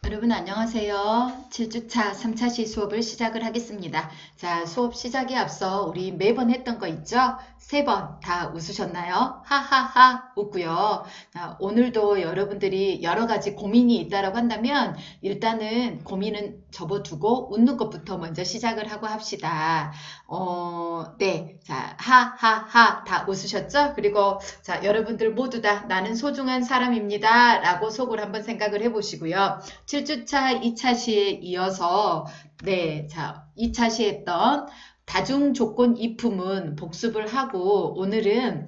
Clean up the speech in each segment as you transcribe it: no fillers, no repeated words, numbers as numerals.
여러분 안녕하세요. 7주차 3차 시 수업을 시작을 하겠습니다. 자, 수업 시작에 앞서 우리 매번 했던 거 있죠? 3번 다 웃으셨나요? 하하하 웃고요. 자, 오늘도 여러분들이 여러 가지 고민이 있다라고 한다면 일단은 고민은 접어두고 웃는 것부터 먼저 시작을 하고 합시다. 네. 자, 하하하 다 웃으셨죠? 그리고 자, 여러분들 모두 다 나는 소중한 사람입니다. 라고 속으로 한번 생각을 해보시고요. 7주차 2차 시에 이어서 네, 자, 2차 시 했던 다중 조건 이품은 복습을 하고 오늘은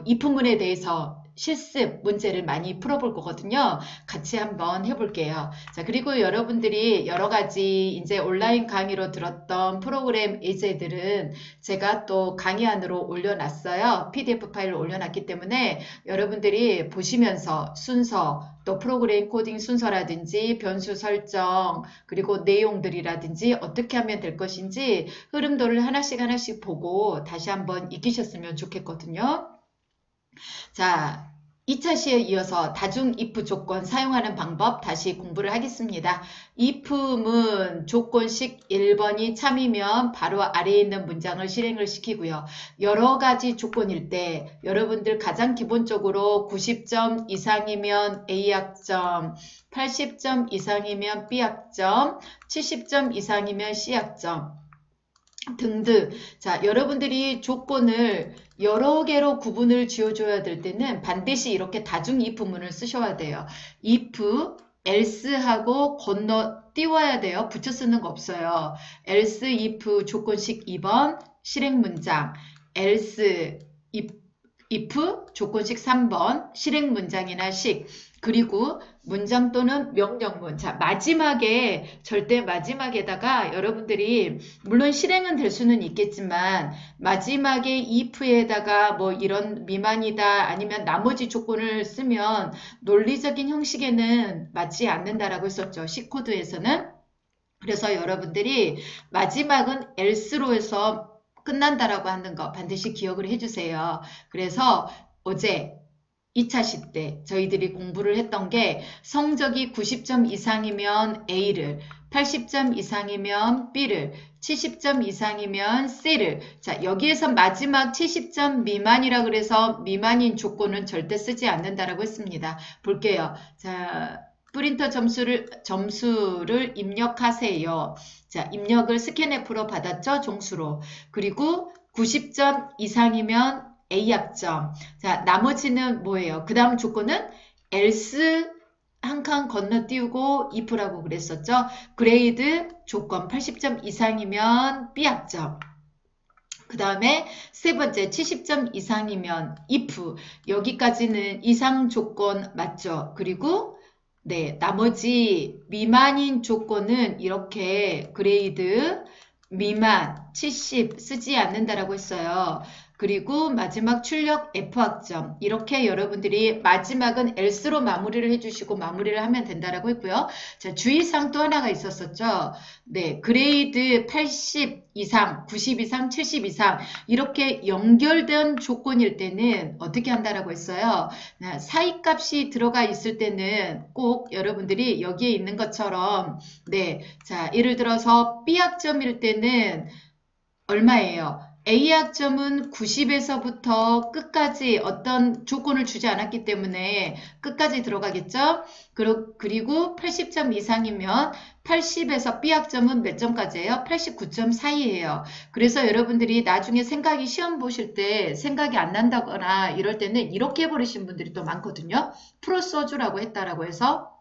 이품문에 대해서 실습 문제를 많이 풀어볼 거거든요. 같이 한번 해볼게요. 자, 그리고 여러분들이 여러 가지 이제 온라인 강의로 들었던 프로그램 예제들은 제가 또 강의 안으로 올려놨어요. PDF 파일을 올려놨기 때문에 여러분들이 보시면서 순서, 또 프로그램 코딩 순서라든지 변수 설정, 그리고 내용들이라든지 어떻게 하면 될 것인지 흐름도를 하나씩 보고 다시 한번 익히셨으면 좋겠거든요. 자, 2차 시에 이어서 다중 if 조건 사용하는 방법 다시 공부를 하겠습니다. if문 조건식 1번이 참이면 바로 아래에 있는 문장을 실행을 시키고요. 여러 가지 조건일 때 여러분들 가장 기본적으로 90점 이상이면 A학점, 80점 이상이면 B학점, 70점 이상이면 C학점 등등. 자, 여러분들이 조건을 여러 개로 구분을 지어줘야 될 때는 반드시 이렇게 다중 if문을 쓰셔야 돼요. if, else하고 건너띄워야 돼요. 붙여 쓰는 거 없어요. else, if 조건식 2번 실행 문장, else, if 조건식 3번 실행 문장이나 식, 그리고 문장 또는 명령문. 자, 마지막에 절대 마지막에다가 여러분들이 물론 실행은 될 수는 있겠지만 마지막에 if에다가 뭐 이런 미만이다 아니면 나머지 조건을 쓰면 논리적인 형식에는 맞지 않는다라고 했었죠. C코드에서는. 그래서 여러분들이 마지막은 else로 해서 끝난다라고 하는 거 반드시 기억을 해주세요. 그래서 어제 2차 시 때 저희들이 공부를 했던 게 성적이 90점 이상이면 A를, 80점 이상이면 B를, 70점 이상이면 C를. 자, 여기에서 마지막 70점 미만이라 그래서 미만인 조건은 절대 쓰지 않는다라고 했습니다. 볼게요. 자, 프린터 점수를 입력하세요. 자, 입력을 스캔F로 받았죠? 종수로. 그리고 90점 이상이면 A학점. 자, 나머지는 뭐예요? 그 다음 조건은 else 한 칸 건너띄우고 if라고 그랬었죠? 그레이드 조건 80점 이상이면 B학점. 그 다음에 세 번째 70점 이상이면 if. 여기까지는 이상 조건 맞죠? 그리고 네, 나머지 미만인 조건은 이렇게 그레이드 미만 70 쓰지 않는다라고 했어요. 그리고 마지막 출력 F학점. 이렇게 여러분들이 마지막은 else로 마무리를 해주시고 마무리를 하면 된다라고 했고요. 자, 주의사항 또 하나가 있었었죠. 네, 그레이드 80 이상, 90 이상, 70 이상 이렇게 연결된 조건일 때는 어떻게 한다라고 했어요. 사이값이 들어가 있을 때는 꼭 여러분들이 여기에 있는 것처럼 네, 자, 예를 들어서 B학점일 때는 얼마예요? A학점은 90에서부터 끝까지 어떤 조건을 주지 않았기 때문에 끝까지 들어가겠죠? 그리고 80점 이상이면 80에서 B학점은 몇 점까지예요? 89점 사이예요. 그래서 여러분들이 나중에 생각이 시험 보실 때 생각이 안 난다거나 이럴 때는 이렇게 해버리신 분들이 또 많거든요. 풀어 써주라고 했다라고 해서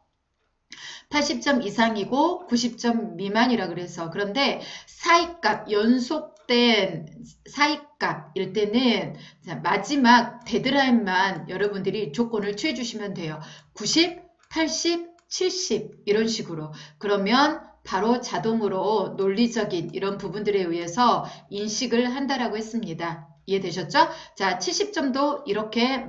80점 이상이고 90점 미만이라 그래서 그런데 사이값 연속된 사이값일 때는 마지막 데드라인만 여러분들이 조건을 취해 주시면 돼요. 90, 80, 70 이런 식으로. 그러면 바로 자동으로 논리적인 이런 부분들에 의해서 인식을 한다라고 했습니다. 이해되셨죠? 자, 70점도 이렇게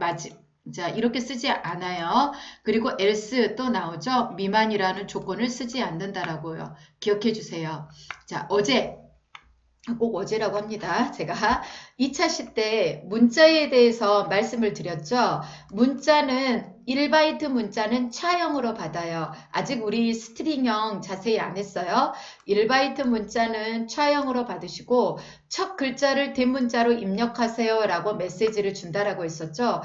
자, 이렇게 쓰지 않아요. 그리고 else 또 나오죠. 미만이라는 조건을 쓰지 않는다라고요. 기억해 주세요. 자, 어제 꼭 어제라고 합니다. 제가 2차 시 때 문자에 대해서 말씀을 드렸죠. 문자는 1바이트 문자는 차형으로 받아요. 아직 우리 스트링형 자세히 안 했어요. 1바이트 문자는 차형으로 받으시고 첫 글자를 대문자로 입력하세요 라고 메시지를 준다라고 했었죠.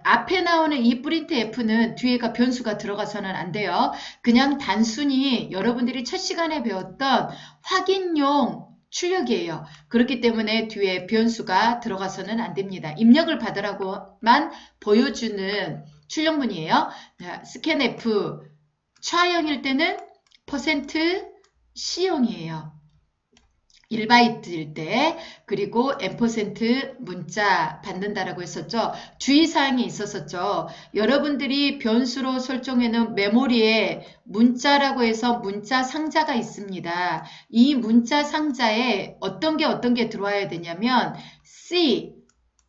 앞에 나오는 이 프린트 F는 뒤에가 변수가 들어가서는 안 돼요. 그냥 단순히 여러분들이 첫 시간에 배웠던 확인용 출력이에요. 그렇기 때문에 뒤에 변수가 들어가서는 안 됩니다. 입력을 받으라고만 보여주는 출력문이에요. 스캔F 차형일 때는 %C형이에요. 1바이트일 때, 그리고 M% 문자 받는다라고 했었죠. 주의사항이 있었었죠. 여러분들이 변수로 설정해놓은 메모리에 문자라고 해서 문자 상자가 있습니다. 이 문자 상자에 어떤 게 들어와야 되냐면 C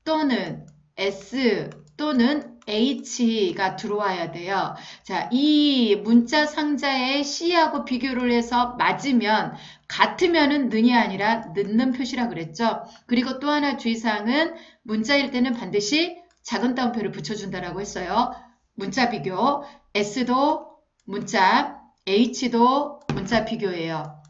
또는 S 또는 H가 들어와야 돼요. 자, 이 문자 상자에 C하고 비교를 해서 맞으면 같으면은 는이 아니라 넣는 표시라 그랬죠. 그리고 또 하나 주의사항은 문자일 때는 반드시 작은 따옴표를 붙여준다라고 했어요. 문자 비교, S도 문자, H도 문자 비교예요.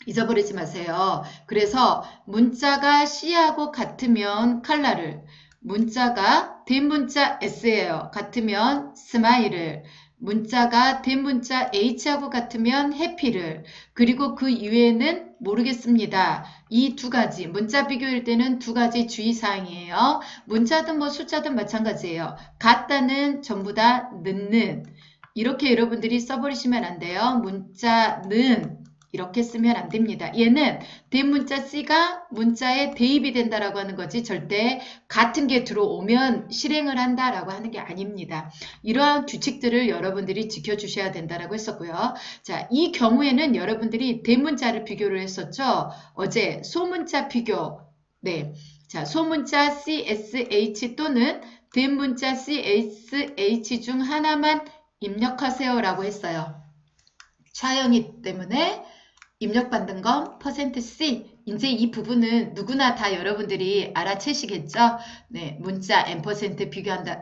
잊어버리지 마세요. 그래서 문자가 C하고 같으면 칼라를, 문자가 대문자 S예요. 같으면 스마일을, 문자가 대문자 H하고 같으면 해피를, 그리고 그 이외에는 모르겠습니다. 이 두 가지, 문자 비교일 때는 두 가지 주의사항이에요. 문자든 뭐 숫자든 마찬가지예요. 같다는 전부 다 넣는, 이렇게 여러분들이 써버리시면 안 돼요. 문자는 이렇게 쓰면 안 됩니다. 얘는 대문자 C가 문자에 대입이 된다라고 하는 거지 절대 같은 게 들어오면 실행을 한다라고 하는 게 아닙니다. 이러한 규칙들을 여러분들이 지켜주셔야 된다라고 했었고요. 자, 이 경우에는 여러분들이 대문자를 비교를 했었죠. 어제 소문자 비교. 네. 자, 소문자 CSH 또는 대문자 CSH 중 하나만 입력하세요 라고 했어요. 차형이기 때문에 입력받는 건 %C. 이제 이 부분은 누구나 다 여러분들이 알아채시겠죠? 네, 문자 M% 비교한다,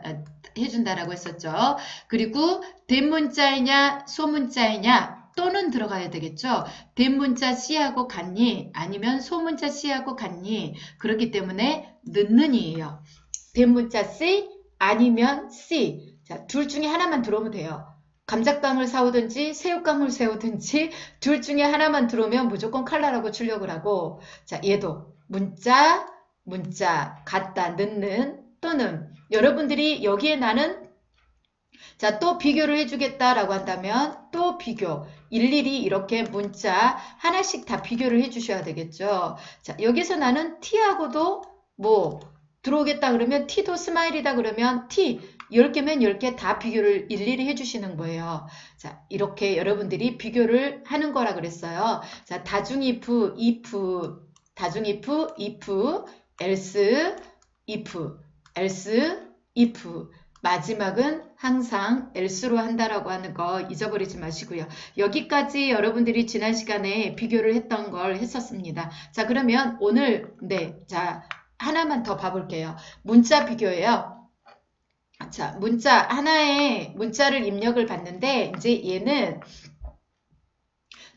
해준다라고 했었죠. 그리고 대문자이냐, 소문자이냐, 또는 들어가야 되겠죠? 대문자 C하고 같니? 아니면 소문자 C하고 같니? 그렇기 때문에 는이에요. 대문자 C 아니면 C. 자, 둘 중에 하나만 들어오면 돼요. 감자깡을 사오든지 새우깡을 사오든지 둘 중에 하나만 들어오면 무조건 칼라라고 출력을 하고, 자, 얘도 문자 같다, 넣는, 또는 여러분들이 여기에 나는 자, 또 비교를 해주겠다라고 한다면 또 비교, 일일이 이렇게 문자 하나씩 다 비교를 해주셔야 되겠죠. 자, 여기서 나는 T하고도 뭐 들어오겠다 그러면 T도 스마일이다 그러면 T 10개면 10개 다 비교를 일일이 해주시는 거예요. 자, 이렇게 여러분들이 비교를 하는 거라 그랬어요. 자, 다중 if, 다중 if, else, if, 마지막은 항상 else로 한다라고 하는 거 잊어버리지 마시고요. 여기까지 여러분들이 지난 시간에 비교를 했던 걸 했었습니다. 자, 그러면 오늘, 네, 자, 하나만 더 봐볼게요. 문자 비교예요. 자, 문자 하나에 문자를 입력을 받는데 이제 얘는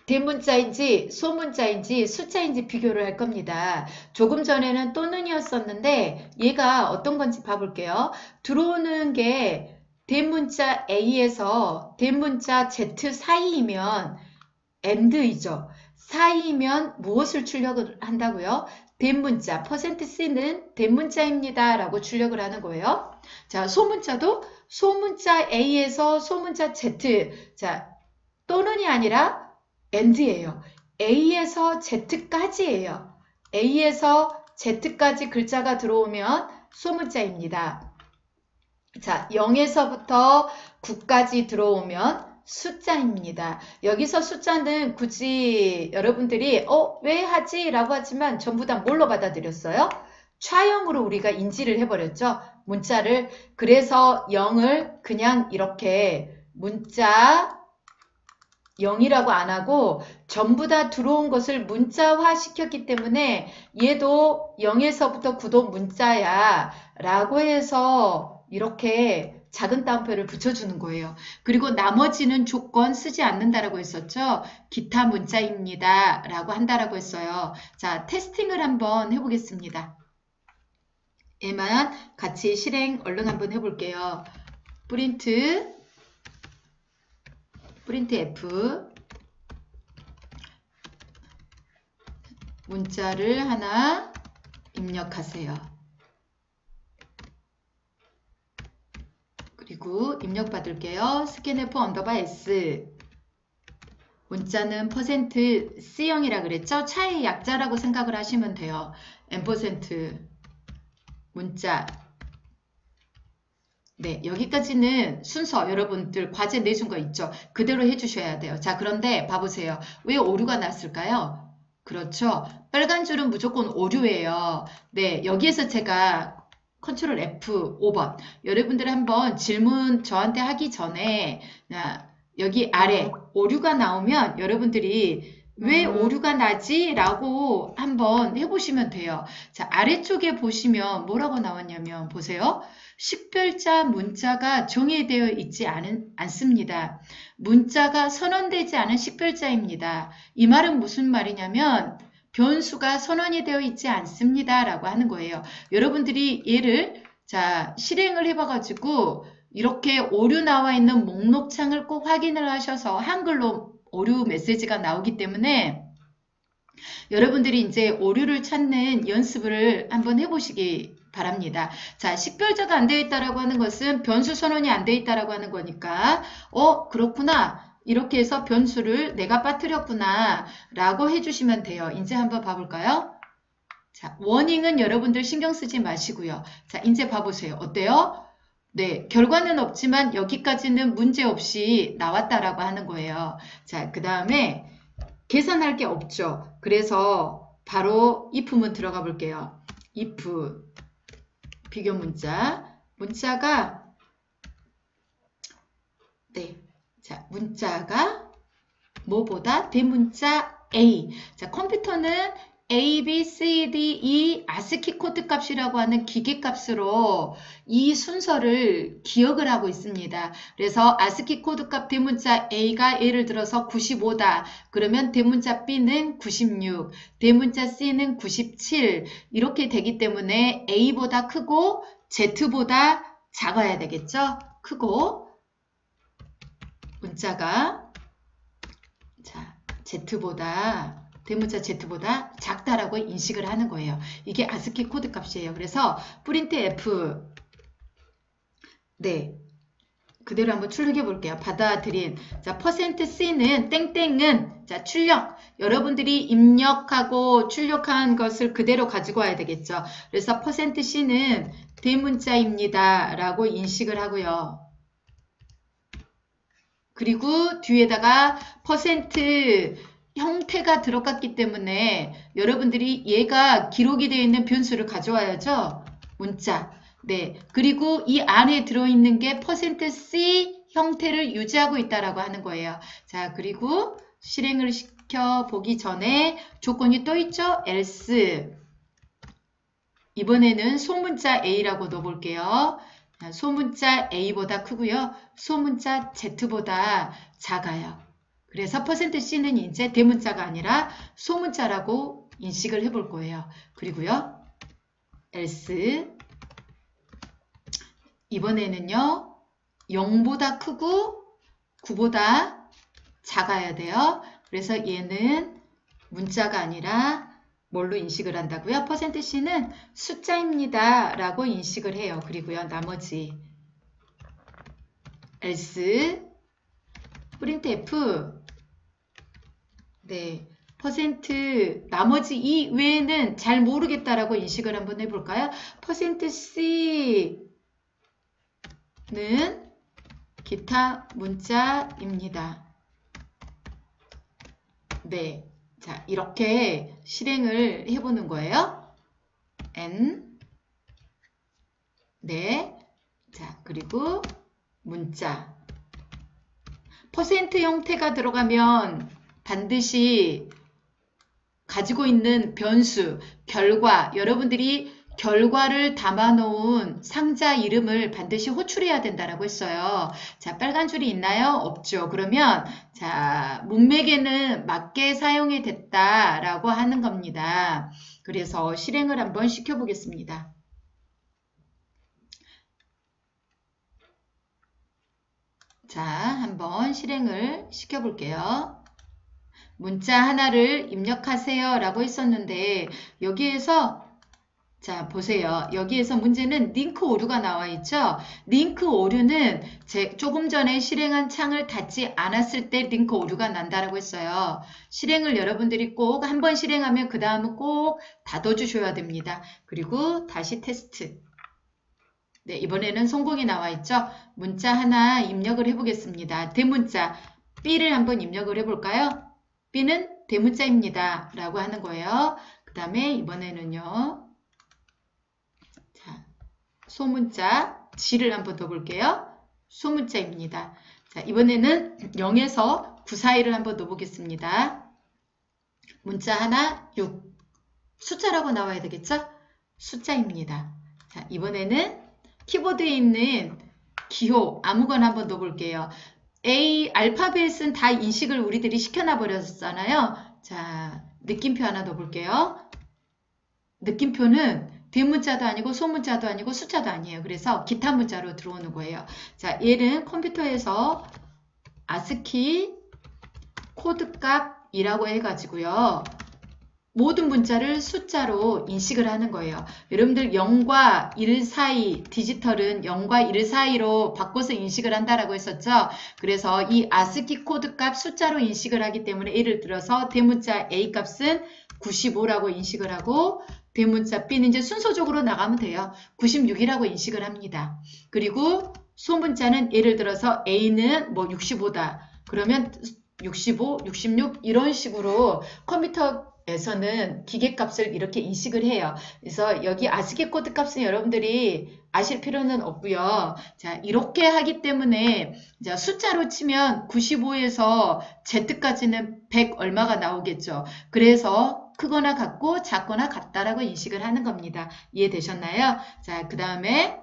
대문자인지 소문자인지 숫자인지 비교를 할 겁니다. 조금 전에는 또는이었었는데 얘가 어떤 건지 봐볼게요. 들어오는 게 대문자 A에서 대문자 Z 사이이면 AND이죠. 사이이면 무엇을 출력을 한다고요? 대문자, %C는 대문자입니다. 라고 출력을 하는 거예요. 자, 소문자도 소문자 A에서 소문자 Z. 자, 또는이 아니라 AND예요. A에서 Z까지예요. A에서 Z까지 글자가 들어오면 소문자입니다. 자, 0에서부터 9까지 들어오면 숫자입니다. 여기서 숫자는 굳이 여러분들이 왜 하지? 라고 하지만 전부 다 뭘로 받아들였어요? 차형으로 우리가 인지를 해버렸죠. 문자를. 그래서 0을 그냥 이렇게 문자 0이라고 안 하고 전부 다 들어온 것을 문자화 시켰기 때문에 얘도 0에서부터 9도 문자야 라고 해서 이렇게 작은 따옴표를 붙여주는 거예요. 그리고 나머지는 조건 쓰지 않는다라고 했었죠. 기타 문자입니다 라고 한다라고 했어요. 자, 테스팅을 한번 해보겠습니다. 얘만 같이 실행 얼른 한번 해볼게요. 프린트 F 문자를 하나 입력하세요. 그리고 입력 받을게요. 스캔F 언더바 S 문자는 %C형이라 그랬죠? 차의 약자라고 생각을 하시면 돼요. M% 문자 네, 여기까지는 순서 여러분들 과제 내준 거 있죠? 그대로 해주셔야 돼요. 자, 그런데 봐보세요. 왜 오류가 났을까요? 그렇죠. 빨간 줄은 무조건 오류예요. 네, 여기에서 제가 컨트롤 F 5번 여러분들 한번 질문 저한테 하기 전에 여기 아래 오류가 나오면 여러분들이 왜 오류가 나지? 라고 한번 해보시면 돼요. 자, 아래쪽에 보시면 뭐라고 나왔냐면 보세요. 식별자 문자가 정의되어 있지 않습니다. 문자가 선언되지 않은 식별자입니다. 이 말은 무슨 말이냐면 변수가 선언이 되어 있지 않습니다. 라고 하는 거예요. 여러분들이 얘를 자 실행을 해봐가지고 이렇게 오류 나와 있는 목록창을 꼭 확인을 하셔서 한글로 오류 메시지가 나오기 때문에 여러분들이 이제 오류를 찾는 연습을 한번 해보시기 바랍니다. 자, 식별자가 안 되어 있다라고 하는 것은 변수 선언이 안 되어 있다라고 하는 거니까 그렇구나. 이렇게 해서 변수를 내가 빠뜨렸구나 라고 해주시면 돼요. 이제 한번 봐볼까요? 자, 워닝은 여러분들 신경 쓰지 마시고요. 자, 이제 봐보세요. 어때요? 네, 결과는 없지만 여기까지는 문제없이 나왔다라고 하는 거예요. 자, 그 다음에 계산할 게 없죠. 그래서 바로 if문 들어가 볼게요. if 비교 문자가 네, 자 문자가 뭐보다 대문자 A. 자 컴퓨터는 A, B, C, D, E 아스키 코드 값이라고 하는 기계 값으로 이 순서를 기억을 하고 있습니다. 그래서 아스키 코드 값 대문자 A가 예를 들어서 95다. 그러면 대문자 B는 96, 대문자 C는 97 이렇게 되기 때문에 A보다 크고 Z보다 작아야 되겠죠? 크고 문자가 자 Z보다 대문자 Z보다 작다라고 인식을 하는 거예요. 이게 아스키 코드 값이에요. 그래서 프린트 F 네 그대로 한번 출력해 볼게요. 받아들인 자 %C는 땡땡은 자 출력 여러분들이 입력하고 출력한 것을 그대로 가지고 와야 되겠죠. 그래서 %C는 대문자입니다 라고 인식을 하고요. 그리고 뒤에다가 % 형태가 들어갔기 때문에 여러분들이 얘가 기록이 되어 있는 변수를 가져와야죠. 문자. 네. 그리고 이 안에 들어있는 게 %C 형태를 유지하고 있다라고 하는 거예요. 자, 그리고 실행을 시켜보기 전에 조건이 또 있죠. else. 이번에는 소문자 A라고 넣어볼게요. 소문자 A보다 크고요. 소문자 Z보다 작아요. 그래서 %C는 이제 대문자가 아니라 소문자라고 인식을 해볼 거예요. 그리고요. else 이번에는요. 0보다 크고 9보다 작아야 돼요. 그래서 얘는 문자가 아니라 뭘로 인식을 한다고요? %C는 숫자입니다. 라고 인식을 해요. 그리고요. 나머지 else 프린트 F 네, 나머지 이 외에는 잘 모르겠다라고 인식을 한번 해볼까요? %C는 기타 문자입니다. 네, 자 이렇게 실행을 해보는 거예요. N 네, 자 그리고 문자 퍼센트 형태가 들어가면 반드시 가지고 있는 변수, 결과, 여러분들이 결과를 담아놓은 상자 이름을 반드시 호출해야 된다라고 했어요. 자, 빨간 줄이 있나요? 없죠. 그러면 자, 문맥에는 맞게 사용이 됐다라고 하는 겁니다. 그래서 실행을 한번 시켜보겠습니다. 자, 한번 실행을 시켜볼게요. 문자 하나를 입력하세요 라고 했었는데 여기에서 자 보세요. 여기에서 문제는 링크 오류가 나와 있죠. 링크 오류는 조금 전에 실행한 창을 닫지 않았을 때 링크 오류가 난다라고 했어요. 실행을 여러분들이 꼭 한번 실행하면 그 다음은 꼭 닫아주셔야 됩니다. 그리고 다시 테스트. 네, 이번에는 성공이 나와 있죠. 문자 하나 입력을 해보겠습니다. 대문자 B를 한번 입력을 해볼까요? B는 대문자입니다. 라고 하는 거예요. 그 다음에 이번에는요. 자, 소문자 G를 한번 더 볼게요. 소문자입니다. 자, 이번에는 0에서 9 사이를 한번 넣어보겠습니다. 문자 하나 6. 숫자라고 나와야 되겠죠? 숫자입니다. 자, 이번에는 키보드에 있는 기호 아무거나 한번 넣어볼게요. 알파벳은 다 인식을 우리들이 시켜놔 버렸잖아요. 자, 느낌표 하나 넣어볼게요. 느낌표는 대문자도 아니고 소문자도 아니고 숫자도 아니에요. 그래서 기타 문자로 들어오는 거예요. 자, 얘는 컴퓨터에서 아스키 코드값이라고 해가지고요. 모든 문자를 숫자로 인식을 하는 거예요. 여러분들 0과 1 사이, 디지털은 0과 1 사이로 바꿔서 인식을 한다라고 했었죠. 그래서 이 아스키 코드 값 숫자로 인식을 하기 때문에 예를 들어서 대문자 A 값은 95라고 인식을 하고 대문자 B는 이제 순서적으로 나가면 돼요. 96이라고 인식을 합니다. 그리고 소문자는 예를 들어서 A는 뭐 65다. 그러면 65, 66 이런 식으로 컴퓨터에서는 기계값을 이렇게 인식을 해요. 그래서 여기 아스키 코드 값은 여러분들이 아실 필요는 없고요. 자, 이렇게 하기 때문에 자, 숫자로 치면 95에서 Z까지는 100 얼마가 나오겠죠. 그래서 크거나 같고 작거나 같다라고 인식을 하는 겁니다. 이해되셨나요? 자, 그 다음에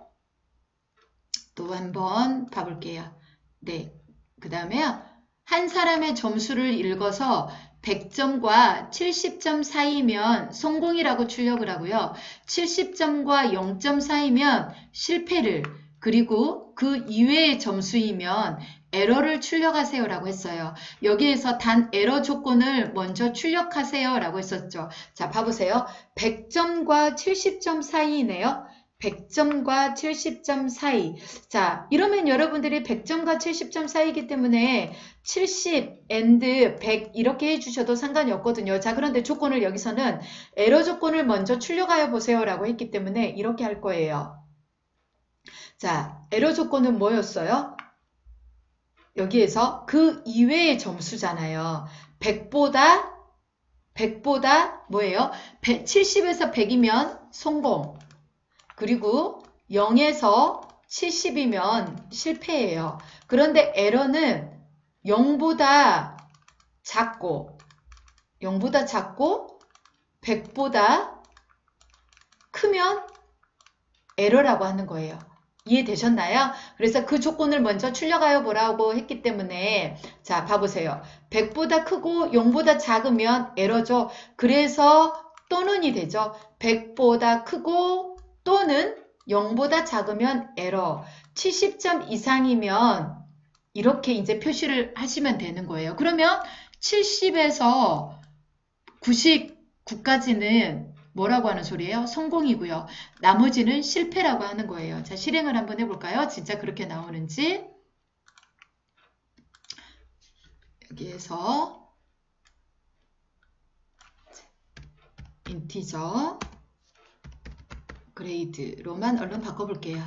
또 한번 봐볼게요. 네, 그 다음에요. 한 사람의 점수를 읽어서 100점과 70점 사이면 성공이라고 출력을 하고요. 70점과 0점 사이면 실패를, 그리고 그 이외의 점수이면 에러를 출력하세요 라고 했어요. 여기에서 단 에러 조건을 먼저 출력하세요 라고 했었죠. 자, 봐보세요. 100점과 70점 사이네요. 100점과 70점 사이. 자, 이러면 여러분들이 100점과 70점 사이이기 때문에 70 and 100 이렇게 해주셔도 상관이 없거든요. 자, 그런데 조건을 여기서는 에러 조건을 먼저 출력하여 보세요 라고 했기 때문에 이렇게 할 거예요. 자, 에러 조건은 뭐였어요? 여기에서 그 이외의 점수잖아요. 100보다 뭐예요? 70에서 100이면 성공. 그리고 0에서 70이면 실패예요. 그런데 에러는 0보다 작고 100보다 크면 에러라고 하는 거예요. 이해되셨나요? 그래서 그 조건을 먼저 출력하여 보라고 했기 때문에 자, 봐보세요. 100보다 크고 0보다 작으면 에러죠. 그래서 또는이 되죠. 100보다 크고 또는 0보다 작으면 에러. 70점 이상이면 이렇게 이제 표시를 하시면 되는 거예요. 그러면 70에서 99까지는 뭐라고 하는 소리예요? 성공이고요. 나머지는 실패라고 하는 거예요. 자, 실행을 한번 해볼까요? 진짜 그렇게 나오는지. 여기에서 인티저 그레이드로만 얼른 바꿔볼게요.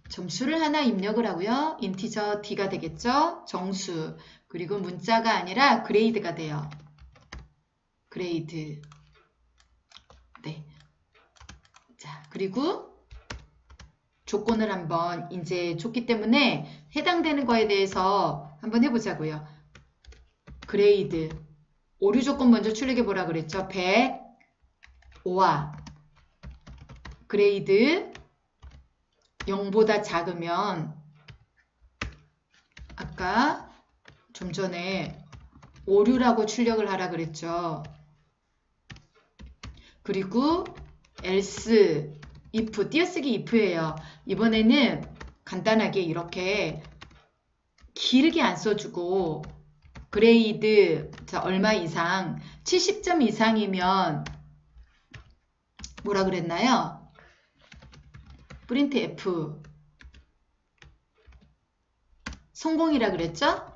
점수를 하나 입력을 하고요. 인티저 D가 되겠죠? 정수. 그리고 문자가 아니라 그레이드가 돼요. 그레이드. 네. 자, 그리고 조건을 한번 이제 줬기 때문에 해당되는 거에 대해서 한번 해보자고요. 그레이드 오류 조건 먼저 출력해 보라 그랬죠. 105와 그레이드 0보다 작으면 아까 좀 전에 오류라고 출력을 하라 그랬죠. 그리고 else, if, 띄어쓰기 if예요. 이번에는 간단하게 이렇게 길게 안 써주고 그레이드 얼마 이상 70점 이상이면 뭐라 그랬나요? 프린트 F 성공이라 그랬죠?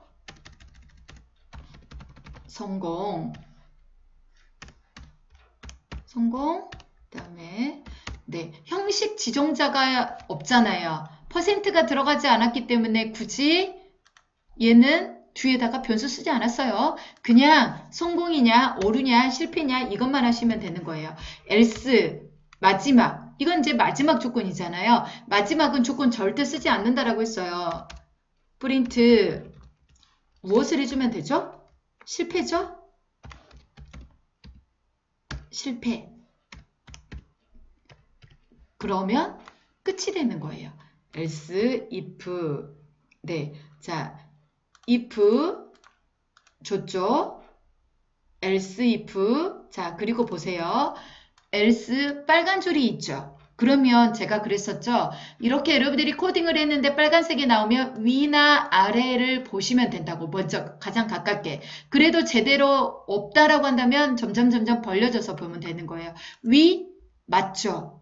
성공 그 다음에 네, 형식 지정자가 없잖아요. 퍼센트가 들어가지 않았기 때문에 굳이 얘는 뒤에다가 변수 쓰지 않았어요. 그냥 성공이냐 오류냐 실패냐 이것만 하시면 되는 거예요. else 마지막 이건 이제 마지막 조건이잖아요. 마지막은 조건 절대 쓰지 않는다라고 했어요. 프린트 무엇을 해주면 되죠? 실패죠? 실패. 그러면 끝이 되는 거예요. else, if. 네. 자, if 줬죠? else, if. 자, 그리고 보세요. else 빨간 줄이 있죠? 그러면 제가 그랬었죠? 이렇게 여러분들이 코딩을 했는데 빨간색이 나오면 위나 아래를 보시면 된다고. 먼저 가장 가깝게. 그래도 제대로 없다라고 한다면 점점 벌려져서 보면 되는 거예요. 위 맞죠?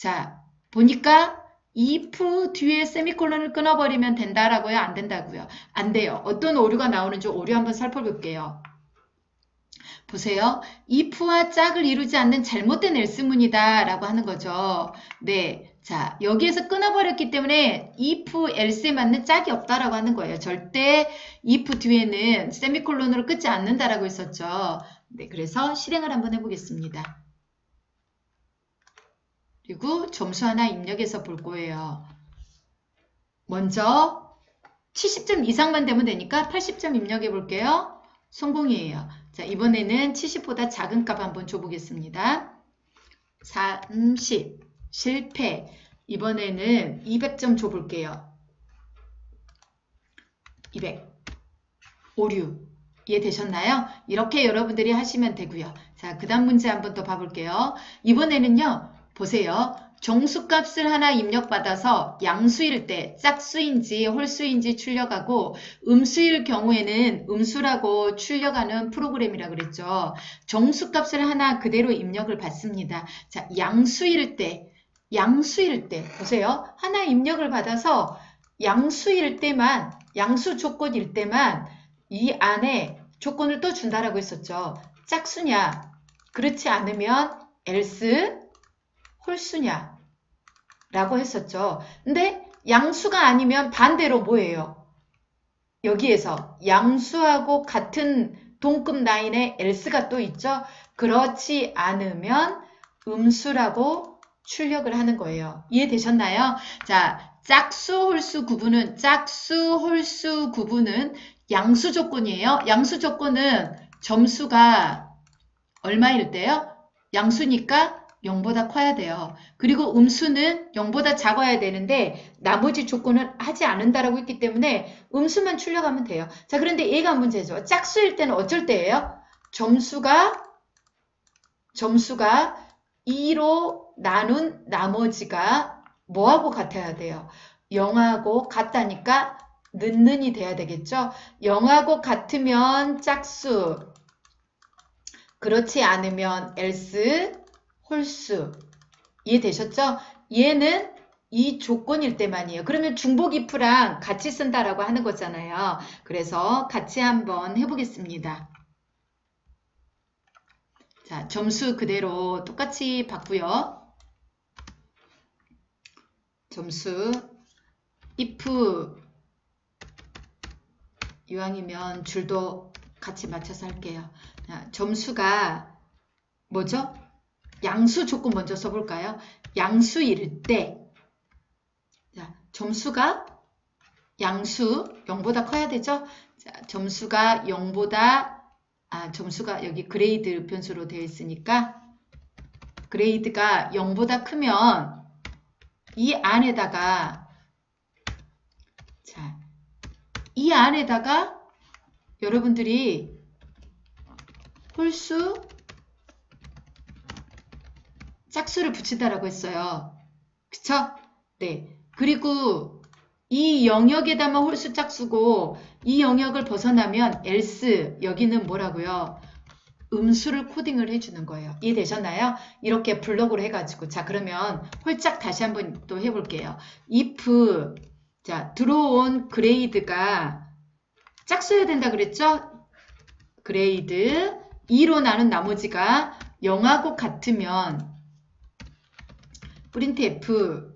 자, 보니까 if 뒤에 세미콜론을 끊어버리면 된다라고요? 안 된다고요? 안 돼요. 어떤 오류가 나오는지 오류 한번 살펴볼게요. 보세요. if와 짝을 이루지 않는 잘못된 else문이다 라고 하는 거죠. 네. 자, 여기에서 끊어버렸기 때문에 if, else에 맞는 짝이 없다라고 하는 거예요. 절대 if 뒤에는 세미콜론으로 끊지 않는다라고 했었죠. 네. 그래서 실행을 한번 해보겠습니다. 그리고 점수 하나 입력해서 볼 거예요. 먼저 70점 이상만 되면 되니까 80점 입력해 볼게요. 성공이에요. 자, 이번에는 70보다 작은 값 한번 줘보겠습니다. 30 실패. 이번에는 200점 줘볼게요. 200 오류. 이해되셨나요? 이렇게 여러분들이 하시면 되고요. 자, 그 다음 문제 한번 더 봐볼게요. 이번에는요. 보세요. 정수값을 하나 입력받아서 양수일 때 짝수인지 홀수인지 출력하고 음수일 경우에는 음수라고 출력하는 프로그램이라 그랬죠. 정수값을 하나 그대로 입력을 받습니다. 자, 양수일 때 보세요. 하나 입력을 받아서 양수일 때만 양수 조건일 때만 이 안에 조건을 또 준다라고 했었죠. 짝수냐 그렇지 않으면 else 홀수냐 라고 했었죠. 근데 양수가 아니면 반대로 뭐예요? 여기에서 양수하고 같은 동급 라인에 else가 또 있죠. 그렇지 않으면 음수라고 출력을 하는 거예요. 이해되셨나요? 자, 짝수 홀수 구분은 양수 조건이에요. 양수 조건은 점수가 얼마일 때요? 양수니까 0보다 커야 돼요. 그리고 음수는 0보다 작아야 되는데 나머지 조건은 하지 않는다라고 했기 때문에 음수만 출력하면 돼요. 자, 그런데 얘가 문제죠. 짝수일 때는 어쩔 때예요? 점수가 2로 나눈 나머지가 뭐하고 같아야 돼요? 0하고 같다니까 는이 돼야 되겠죠? 0하고 같으면 짝수, 그렇지 않으면 else, 홀수. 이해되셨죠? 얘는 이 조건일 때만이에요. 그러면 중복 if랑 같이 쓴다라고 하는 거잖아요. 그래서 같이 한번 해보겠습니다. 자, 점수 그대로 똑같이 받고요. 점수 if 이왕이면 줄도 같이 맞춰서 할게요. 자, 점수가 뭐죠? 양수 조건 먼저 써볼까요? 양수일 때 점수가 양수 0보다 커야 되죠. 자, 점수가 0보다 점수가 여기 그레이드 변수로 되어 있으니까 그레이드가 0보다 크면 이 안에다가 자, 이 안에다가 여러분들이 홀수 짝수를 붙인다라고 했어요. 그쵸? 네. 그리고 이 영역에다만 홀수 짝수고 이 영역을 벗어나면 else 여기는 뭐라고요? 음수를 코딩을 해주는 거예요. 이해되셨나요? 이렇게 블록으로 해가지고 자 그러면 홀짝 다시 한번 또 해볼게요. if 자 들어온 그레이드가 짝수여야 된다 그랬죠? 그레이드 2로 나눈 나머지가 0하고 같으면 printf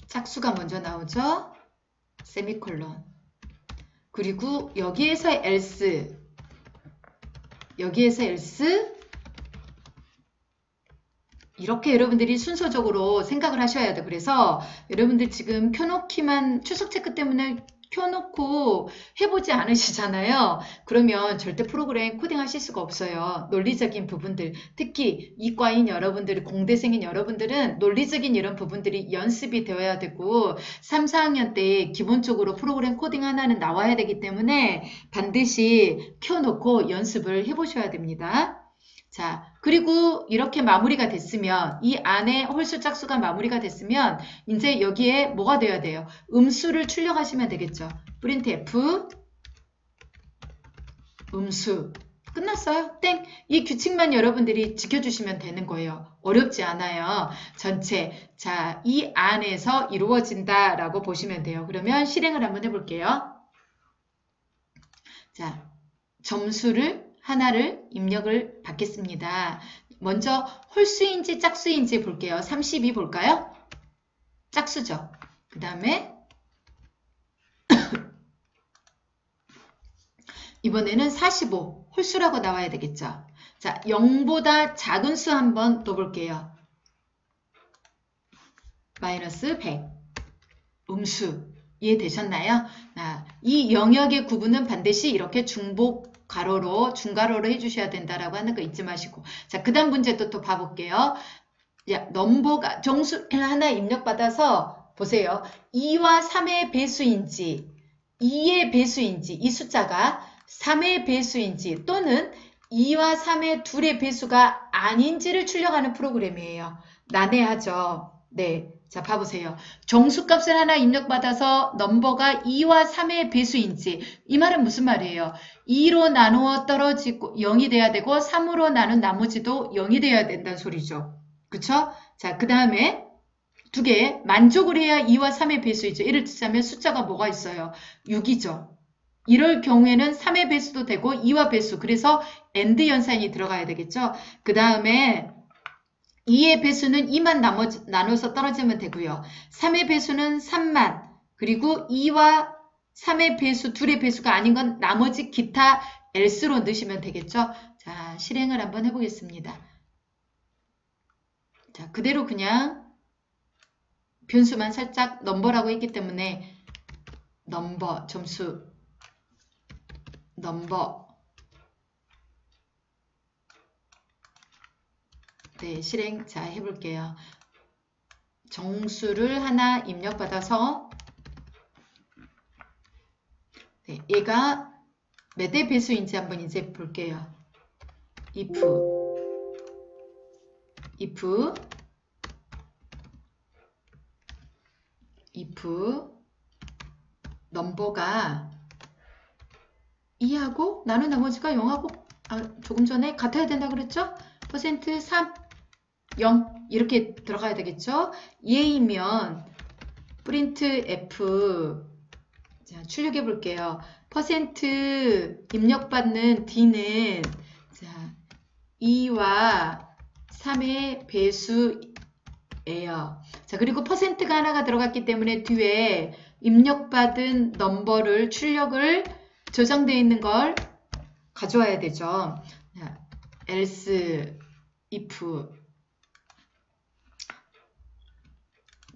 짝수가 먼저 나오죠? 세미콜론 그리고 여기에서 else 여기에서 else 이렇게 여러분들이 순서적으로 생각을 하셔야 돼요. 그래서 여러분들 지금 켜놓기만 출석 체크 때문에 켜놓고 해보지 않으시잖아요. 그러면 절대 프로그램 코딩하실 수가 없어요. 논리적인 부분들, 특히 이과인 여러분들, 공대생인 여러분들은 논리적인 이런 부분들이 연습이 되어야 되고 3, 4학년 때 기본적으로 프로그램 코딩 하나는 나와야 되기 때문에 반드시 켜놓고 연습을 해보셔야 됩니다. 자, 그리고 이렇게 마무리가 됐으면 이 안에 홀수 짝수가 마무리가 됐으면 이제 여기에 뭐가 돼야 돼요? 음수를 출력하시면 되겠죠. printf 음수 끝났어요. 땡! 이 규칙만 여러분들이 지켜주시면 되는 거예요. 어렵지 않아요. 전체 자, 이 안에서 이루어진다 라고 보시면 돼요. 그러면 실행을 한번 해볼게요. 자, 점수를 하나를 입력을 받겠습니다. 먼저 홀수인지 짝수인지 볼게요. 32 볼까요? 짝수죠. 그 다음에 이번에는 45 홀수라고 나와야 되겠죠. 자, 0보다 작은 수 한번 또 볼게요. 마이너스 100 음수 이해되셨나요? 이 영역의 구분은 반드시 이렇게 중복 가로로 중가로로 해주셔야 된다라고 하는 거 잊지 마시고 자 그 다음 문제도 또 봐볼게요. 야, 넘버가 정수 하나 입력받아서 보세요. 2와 3의 배수인지 2의 배수인지 이 숫자가 3의 배수인지 또는 2와 3의 둘의 배수가 아닌지를 출력하는 프로그램이에요. 난해하죠. 네. 자, 봐보세요. 정수값을 하나 입력받아서 넘버가 2와 3의 배수인지 이 말은 무슨 말이에요? 2로 나누어 떨어지고 0이 돼야 되고 3으로 나눈 나머지도 0이 돼야 된다는 소리죠. 그쵸? 자, 그 다음에 두 개 만족을 해야 2와 3의 배수이죠. 예를 들자면 숫자가 뭐가 있어요? 6이죠. 이럴 경우에는 3의 배수도 되고 2와 배수 그래서 AND 연산이 들어가야 되겠죠. 그 다음에 2의 배수는 2만 나눠서 떨어지면 되고요. 3의 배수는 3만 그리고 2와 3의 배수, 둘의 배수가 아닌 건 나머지 기타 else로 넣으시면 되겠죠. 자, 실행을 한번 해보겠습니다. 자, 그대로 그냥 변수만 살짝 넘버라고 했기 때문에 넘버, 점수, 넘버 네, 실행 자 해볼게요. 정수를 하나 입력받아서 네, 얘가 몇 의 배수인지 한번 이제 볼게요. if 넘버가 2하고 나눈 나머지가 0하고 조금 전에 같아야 된다 그랬죠? 퍼센트 3 0 이렇게 들어가야 되겠죠? 예이면 printf 자, 출력해 볼게요. 퍼센트 입력받는 d는 자, 2와 3의 배수예요. 자, 그리고 퍼센트가 하나가 들어갔기 때문에 뒤에 입력받은 넘버를 출력을 저장되어 있는 걸 가져와야 되죠. 자, else if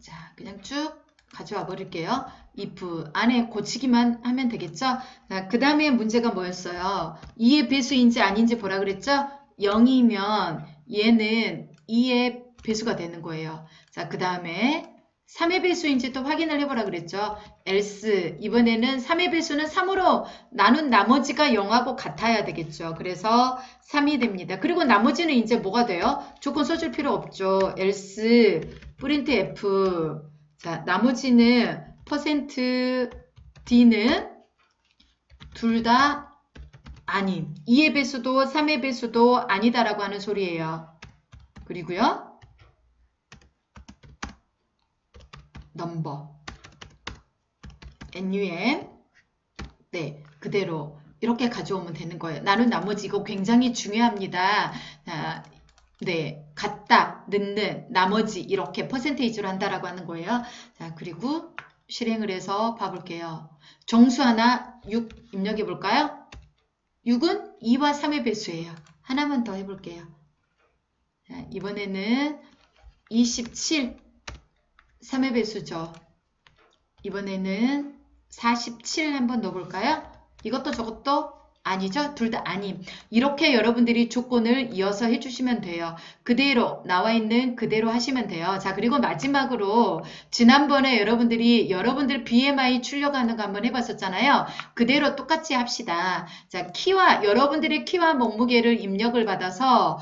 자, 그냥 쭉 가져와 버릴게요. if 안에 고치기만 하면 되겠죠? 자, 그 다음에 문제가 뭐였어요? 2의 배수인지 아닌지 보라 그랬죠? 0이면 얘는 2의 배수가 되는 거예요. 자, 그 다음에 3의 배수인지 또 확인을 해보라 그랬죠? else 이번에는 3의 배수는 3으로 나눈 나머지가 0하고 같아야 되겠죠. 그래서 3이 됩니다. 그리고 나머지는 이제 뭐가 돼요? 조건 써줄 필요 없죠. else printf 자, 나머지는 %d는 둘 다 아님. 2의 배수도 3의 배수도 아니다라고 하는 소리예요. 그리고요. 넘버 NUM 네, 그대로 이렇게 가져오면 되는 거예요. 나는 나머지 이거 굉장히 중요합니다. 네, 같다, 넣는, 나머지 이렇게 퍼센테이지로 한다라고 하는 거예요. 자, 그리고 실행을 해서 봐볼게요. 정수 하나 6 입력해 볼까요? 6은 2와 3의 배수예요. 하나만 더 해볼게요. 자, 이번에는 27 3의 배수죠. 이번에는 47 한번 넣어볼까요? 이것도 저것도 아니죠? 둘 다 아님. 이렇게 여러분들이 조건을 이어서 해주시면 돼요. 그대로 나와 있는 그대로 하시면 돼요. 자, 그리고 마지막으로 지난번에 여러분들 BMI 출력하는 거 한번 해봤었잖아요. 그대로 똑같이 합시다. 자, 여러분들의 키와 몸무게를 입력을 받아서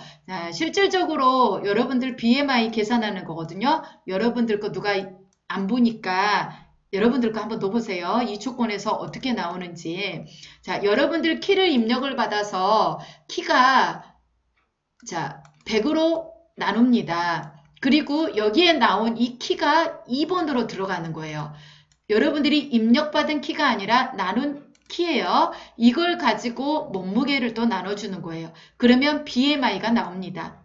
실질적으로 여러분들 BMI 계산하는 거거든요. 여러분들 거 누가 안 보니까 여러분들 거 한번 넣어보세요. 이 조건에서 어떻게 나오는지. 자, 여러분들 키를 입력을 받아서 키가 자 100으로 나눕니다. 그리고 여기에 나온 이 키가 2번으로 들어가는 거예요. 여러분들이 입력받은 키가 아니라 나눈 키예요. 이걸 가지고 몸무게를 또 나눠주는 거예요. 그러면 BMI가 나옵니다.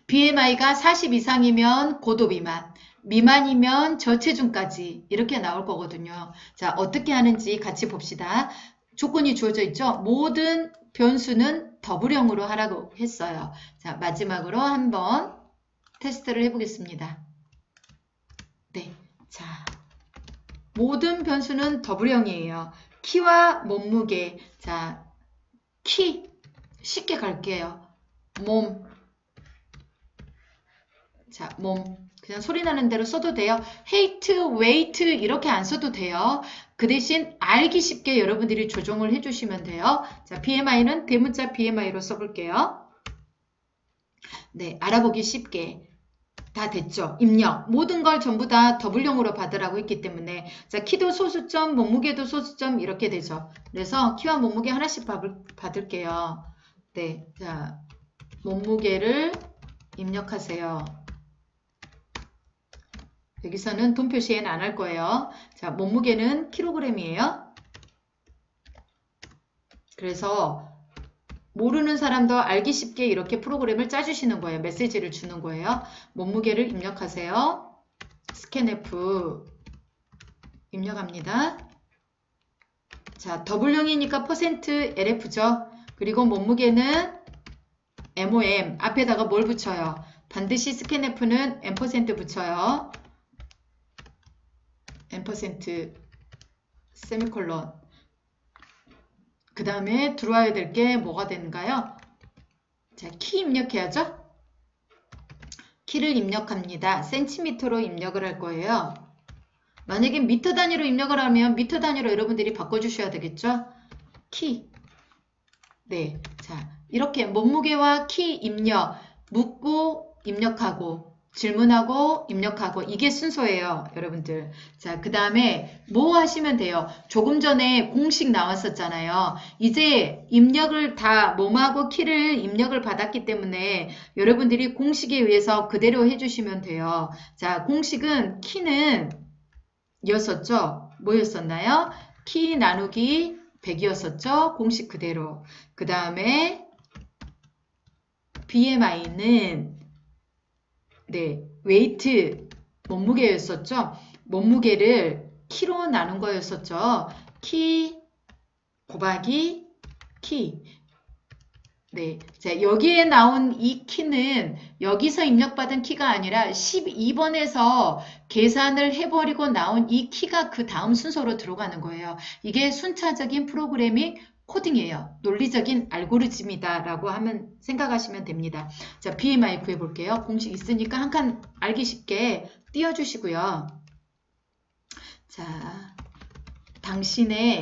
BMI가 40 이상이면 고도 미만. 미만이면 저체중까지 이렇게 나올 거거든요. 자, 어떻게 하는지 같이 봅시다. 조건이 주어져 있죠. 모든 변수는 더블형으로 하라고 했어요. 자, 마지막으로 한번 테스트를 해보겠습니다. 네, 자, 모든 변수는 더블형이에요. 키와 몸무게. 자, 키 쉽게 갈게요. 몸. 자, 몸. 그냥 소리 나는 대로 써도 돼요. height, weight 이렇게 안 써도 돼요. 그 대신 알기 쉽게 여러분들이 조정을 해주시면 돼요. 자, BMI는 대문자 BMI로 써볼게요. 네, 알아보기 쉽게 다 됐죠. 입력. 모든 걸 전부 다 더블형으로 받으라고 했기 때문에 자, 키도 소수점, 몸무게도 소수점 이렇게 되죠. 그래서 키와 몸무게 하나씩 받을게요. 네, 자, 몸무게를 입력하세요. 여기서는 돈 표시는 안 할 거예요. 자, 몸무게는 킬로그램이에요. 그래서 모르는 사람도 알기 쉽게 이렇게 프로그램을 짜주시는 거예요. 메시지를 주는 거예요. 몸무게를 입력하세요. 스캔F 입력합니다. 자, 더블형이니까 %LF죠. 그리고 몸무게는 MOM 앞에다가 뭘 붙여요? 반드시 스캔F는 M% 붙여요. M% 세미콜론. 그 다음에 들어와야 될 게 뭐가 되는가요? 자, 키 입력해야죠. 키를 입력합니다. 센티미터로 입력을 할 거예요. 만약에 미터 단위로 입력을 하면 미터 단위로 여러분들이 바꿔주셔야 되겠죠. 키. 네, 자, 이렇게 몸무게와 키 입력, 묻고 입력하고 질문하고 입력하고 이게 순서예요, 여러분들. 자, 그 다음에 뭐 하시면 돼요? 조금 전에 공식 나왔었잖아요. 이제 입력을 다 몸하고 키를 입력을 받았기 때문에 여러분들이 공식에 의해서 그대로 해주시면 돼요. 자, 공식은 키는 이었었죠? 뭐였었나요? 키 나누기 100이었었죠? 공식 그대로. 그 다음에 BMI는 네, 웨이트, 몸무게였었죠. 몸무게를 키로 나눈 거였었죠. 키 곱하기 키. 네, 자, 여기에 나온 이 키는 여기서 입력받은 키가 아니라 12번에서 계산을 해버리고 나온 이 키가 그 다음 순서로 들어가는 거예요. 이게 순차적인 프로그래밍 코딩이에요. 논리적인 알고리즘이다 라고 하면 생각하시면 됩니다. 자, BMI 구해볼게요. 공식 있으니까 한 칸 알기 쉽게 띄워주시고요. 자, 당신의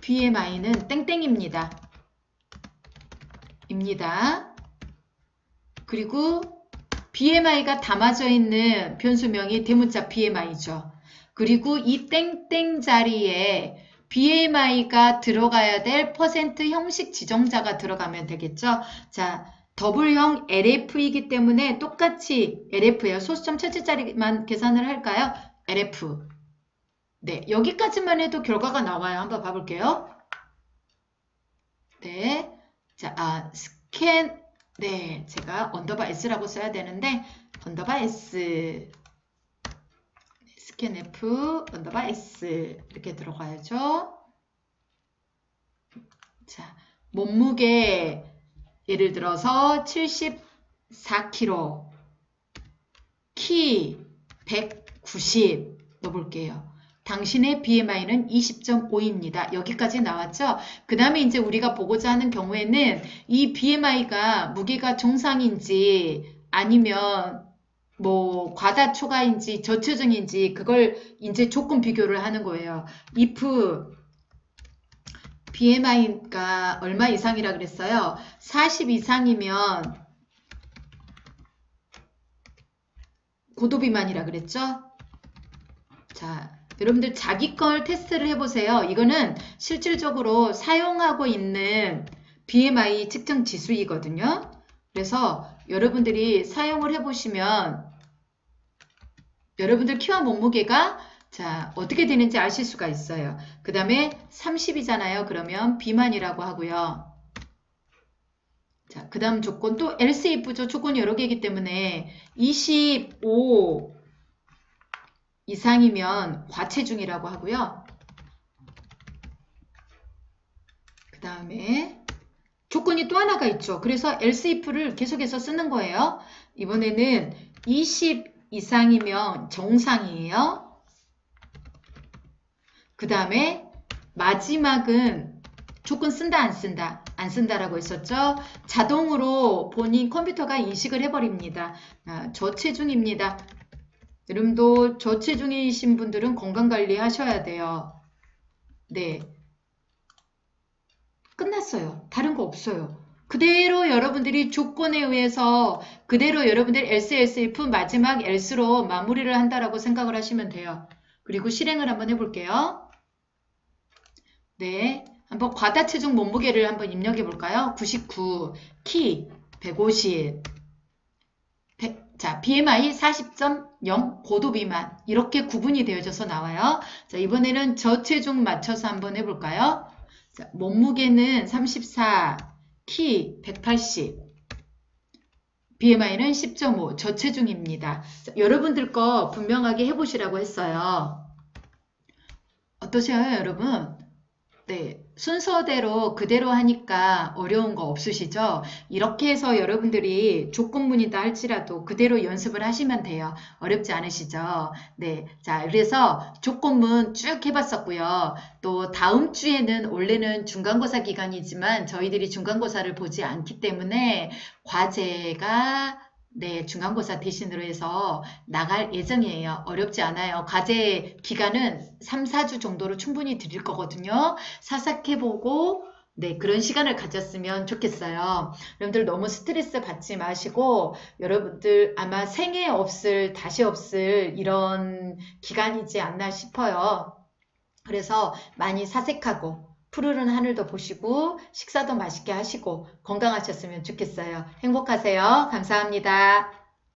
BMI는 땡땡입니다. 그리고 BMI가 담아져 있는 변수명이 대문자 BMI죠. 그리고 이 땡땡 자리에 BMI가 들어가야 될 퍼센트 형식 지정자가 들어가면 되겠죠. 자, 더블형 LF이기 때문에 똑같이 LF예요. 소수점 첫째 자리만 계산을 할까요? LF. 네, 여기까지만 해도 결과가 나와요. 한번 봐볼게요. 네. 자, 스캔, 네, 제가 언더바 S라고 써야 되는데, 언더바 S, 스캔 F, 언더바 S, 이렇게 들어가야죠. 자, 몸무게, 예를 들어서 74kg, 키 190 넣어볼게요. 당신의 BMI는 20.5입니다. 여기까지 나왔죠? 그 다음에 이제 우리가 보고자 하는 경우에는 이 BMI가 무게가 정상인지 아니면 뭐 과다 초과인지 저체중인지 그걸 이제 조건 비교를 하는 거예요. if BMI가 얼마 이상이라 그랬어요? 40 이상이면 고도 비만이라 그랬죠? 자, 여러분들 자기 걸 테스트를 해보세요. 이거는 실질적으로 사용하고 있는 BMI 측정 지수이거든요. 그래서 여러분들이 사용을 해보시면 여러분들 키와 몸무게가 자 어떻게 되는지 아실 수가 있어요. 그 다음에 30이잖아요. 그러면 비만이라고 하고요. 자, 그 다음 조건 또 else if죠. 조건이 여러 개이기 때문에 25 이상이면 과체중이라고 하고요. 그 다음에 조건이 또 하나가 있죠. 그래서 else if를 계속해서 쓰는 거예요. 이번에는 20 이상이면 정상이에요. 그 다음에 마지막은 조건 쓴다 안 쓴다? 안 쓴다라고 했었죠. 자동으로 본인 컴퓨터가 인식을 해버립니다. 저체중입니다. 여러분도 저체중이신 분들은 건강관리 하셔야 돼요. 네. 끝났어요. 다른 거 없어요. 그대로 여러분들이 조건에 의해서 그대로 여러분들 else, else, if 마지막 else로 마무리를 한다라고 생각을 하시면 돼요. 그리고 실행을 한번 해볼게요. 네. 한번 과다체중 몸무게를 한번 입력해 볼까요? 99, 키 150, 자, BMI 40.0, 고도 비만 이렇게 구분이 되어져서 나와요. 자, 이번에는 저체중 맞춰서 한번 해볼까요? 자, 몸무게는 34, 키 180, BMI는 10.5, 저체중입니다. 자, 여러분들 거 분명하게 해보시라고 했어요. 어떠세요, 여러분? 네, 순서대로 그대로 하니까 어려운 거 없으시죠? 이렇게 해서 여러분들이 조건문이다 할지라도 그대로 연습을 하시면 돼요. 어렵지 않으시죠? 네, 자, 그래서 조건문 쭉 해봤었고요. 또 다음 주에는 원래는 중간고사 기간이지만 저희들이 중간고사를 보지 않기 때문에 과제가 네, 중간고사 대신으로 해서 나갈 예정이에요. 어렵지 않아요. 과제 기간은 3, 4주 정도로 충분히 드릴 거거든요. 사삭해보고 네, 그런 시간을 가졌으면 좋겠어요. 여러분들 너무 스트레스 받지 마시고 여러분들 아마 생애 없을, 다시 없을 이런 기간이지 않나 싶어요. 그래서 많이 사색하고 푸르른 하늘도 보시고 식사도 맛있게 하시고 건강하셨으면 좋겠어요. 행복하세요. 감사합니다.